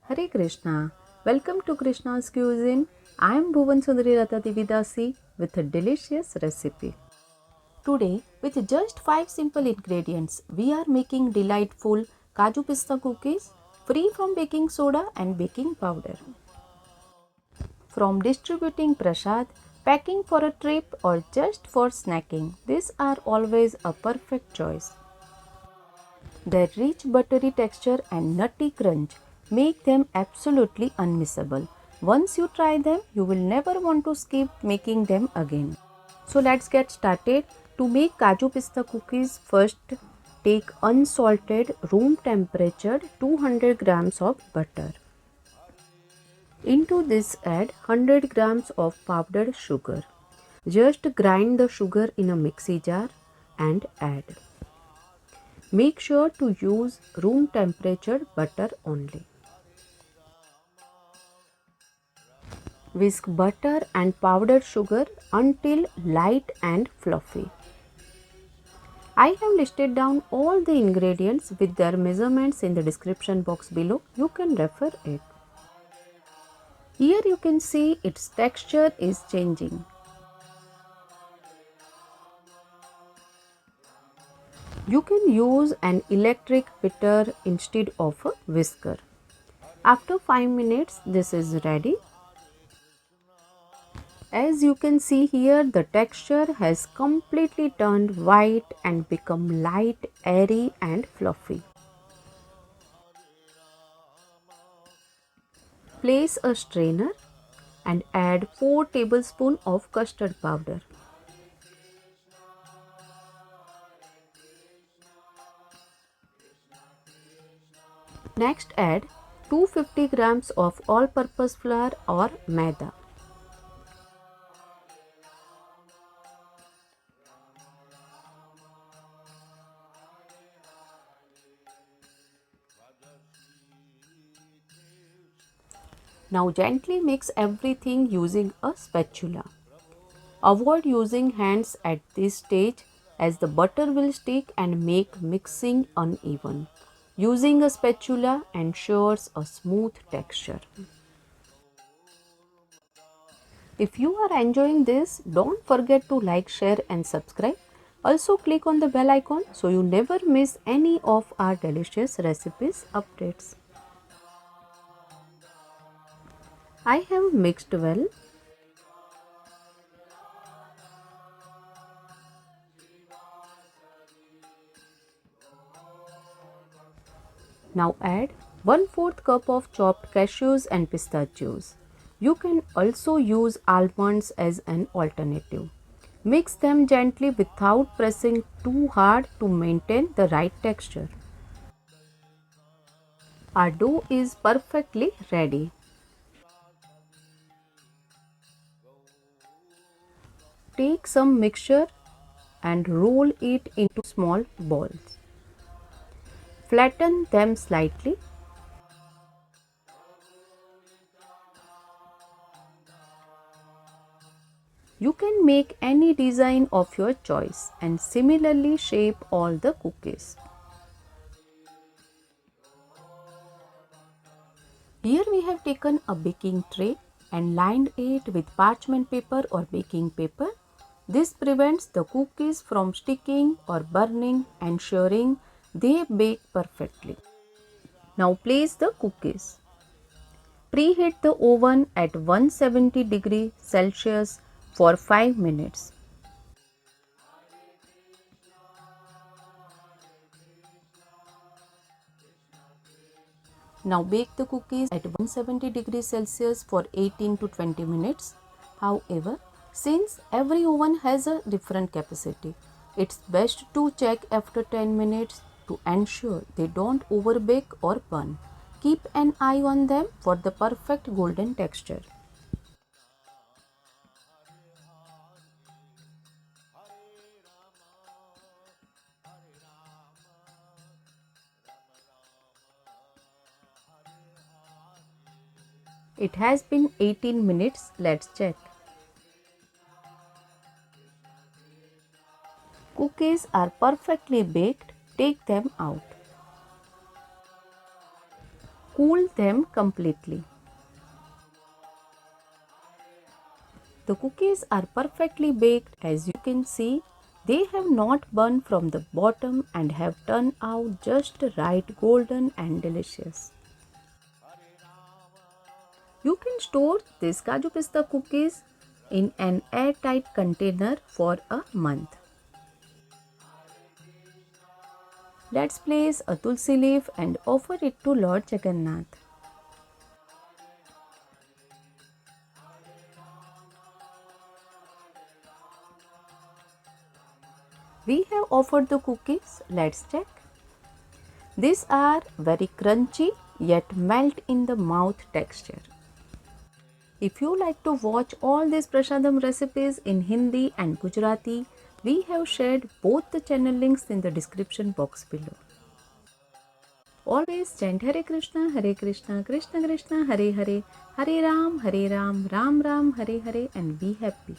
Hare Krishna. Welcome to Krishna's Cuisine. I am Bhuvan Sundari Ratatividasi with a delicious recipe. Today, with just 5 simple ingredients, we are making delightful Kaju Pista cookies free from baking soda and baking powder. From distributing prasad, packing for a trip, or just for snacking, these are always a perfect choice. Their rich buttery texture and nutty crunch make them absolutely unmissable. Once you try them, you will never want to skip making them again. So let's get started. To make Kaju Pista cookies, first take unsalted, room temperature 200 grams of butter. Into this add 100 grams of powdered sugar. Just grind the sugar in a mixie jar and add. Make sure to use room temperature butter only. Whisk butter and powdered sugar until light and fluffy. I have listed down all the ingredients with their measurements in the description box below. You can refer it. Here you can see its texture is changing. You can use an electric beater instead of a whisker. After 5 minutes, this is ready. As you can see here, the texture has completely turned white and become light, airy and fluffy. Place a strainer and add 4 tablespoons of custard powder. Next add 250 grams of all-purpose flour or maida. Now gently mix everything using a spatula. Avoid using hands at this stage as the butter will stick and make mixing uneven. Using a spatula ensures a smooth texture. If you are enjoying this, don't forget to like, share and subscribe. Also click on the bell icon so you never miss any of our delicious recipes updates. I have mixed well. Now add 1/4 cup of chopped cashews and pistachios. You can also use almonds as an alternative. Mix them gently without pressing too hard to maintain the right texture. Our dough is perfectly ready. Take some mixture and roll it into small balls. Flatten them slightly. You can make any design of your choice and similarly shape all the cookies. Here we have taken a baking tray and lined it with parchment paper or baking paper. This prevents the cookies from sticking or burning, ensuring they bake perfectly. Now place the cookies. Preheat the oven at 170 degrees Celsius for 5 minutes. Now bake the cookies at 170 degrees Celsius for 18 to 20 minutes. However, since every oven has a different capacity, it's best to check after 10 minutes to ensure they don't overbake or burn. Keep an eye on them for the perfect golden texture. It has been 18 minutes. Let's check. Cookies are perfectly baked. Take them out. cool them completely. The cookies are perfectly baked. As you can see, they have not burned from the bottom and have turned out just right, golden and delicious. You can store these Kaju Pista cookies in an airtight container for a month. Let's place a tulsi leaf and offer it to Lord Jagannath. We have offered the cookies. Let's check. These are very crunchy yet melt in the mouth texture. If you like to watch all these prasadam recipes in Hindi and Gujarati, we have shared both the channel links in the description box below. Always chant Hare Krishna, Krishna Krishna, Hare Hare, Hare Ram, Ram Ram, Hare Hare, and be happy.